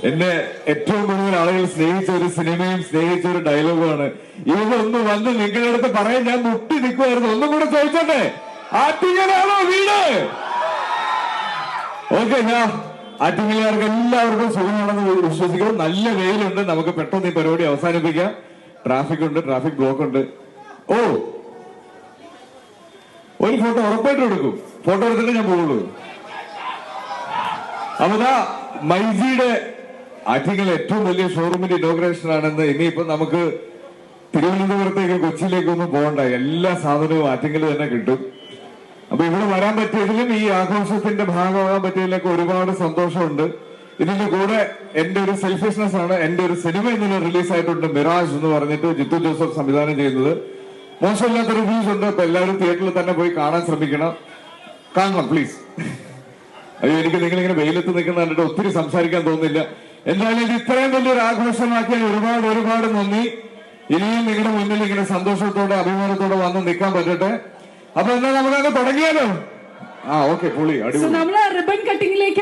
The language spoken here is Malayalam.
എന്നെ ഏറ്റവും കൂടുതൽ ആളുകൾ സ്നേഹിച്ച ഒരു സിനിമയും സ്നേഹിച്ച ഒരു ഡയലോഗുമാണ്. ഇതൊന്ന് വന്ന് നിങ്ങളുടെ അടുത്ത് പറയാൻ ഞാൻ മുട്ടി നിൽക്കുമായിരുന്നു. ഒന്നും കൂടെ ചോദിച്ചോട്ടെ, ആറ്റിങ്ങലാണോ വീട്? ഓക്കെ, ഞാൻ ആറ്റിങ്ങലുകാർക്ക് എല്ലാവർക്കും സുഖമാണെന്ന് വിശ്വസിക്കുന്നു. നല്ല വെയിലുണ്ട്, നമുക്ക് പെട്ടെന്ന് ഈ പരിപാടി അവസാനിപ്പിക്കാം. ട്രാഫിക് ഉണ്ട്, ട്രാഫിക് ബ്ലോക്ക് ഉണ്ട്. ഓ, ഒരു ഫോട്ടോ ഉറപ്പായിട്ട് എടുക്കും. ഫോട്ടോ എടുത്തിട്ട് ഞാൻ പോകുള്ളൂ. അപ്പതാ മൈജിയുടെ ആറ്റിങ്ങൽ ഏറ്റവും വലിയ ഷോറൂമിന്റെ ഇനോഗ്രേഷൻ ആണെന്ന്. ഇനിയിപ്പോ നമുക്ക് തിരുവനന്തപുരത്തേക്ക് കൊച്ചിയിലേക്കൊന്നും പോകണ്ട, എല്ലാ സാധനവും ആറ്റിങ്ങൽ തന്നെ കിട്ടും. അപ്പൊ ഇവിടെ വരാൻ പറ്റിയതിലും ഈ ആഘോഷത്തിന്റെ ഭാഗമാകാൻ പറ്റിയതിലൊക്കെ ഒരുപാട് സന്തോഷമുണ്ട്. ഇതിന്റെ കൂടെ എന്റെ ഒരു സെൽഫിഷ്നെസ് ആണ്. എന്റെ ഒരു സിനിമ ഇന്നലെ റിലീസായിട്ടുണ്ട്, മിറാജ് എന്ന് പറഞ്ഞിട്ട്, ജിത്തു ജോസഫ് സംവിധാനം ചെയ്യുന്നത്. മോശമില്ലാത്ത റിവ്യൂസ് ഉണ്ട്. അപ്പൊ എല്ലാവരും തിയേറ്ററിൽ തന്നെ പോയി കാണാൻ ശ്രമിക്കണം. കാണണം പ്ലീസ്. അയ്യോ, എനിക്ക് നിങ്ങളിങ്ങനെ വെയിലത്ത് നിൽക്കുന്ന കണ്ടിട്ട് ഒത്തിരി സംസാരിക്കാൻ തോന്നുന്നില്ല. എന്തായാലും ഇത് ഇത്രയും വലിയൊരു ആഘോഷമാക്കിയാൽ ഒരുപാട് ഒരുപാട് നന്ദി. ഇനിയും നിങ്ങളുടെ മുന്നിൽ ഇങ്ങനെ സന്തോഷത്തോടെ അഭിമാനത്തോടെ വന്ന് നിൽക്കാൻ പറ്റട്ടെ. അപ്പൊ എന്നാ നമുക്കങ്ങ് തുടങ്ങിയാലോ? ഓക്കെ, പൊളി, അടിപൊളി. നമ്മൾ റിബൺ കട്ടിങ്ങിലേക്ക്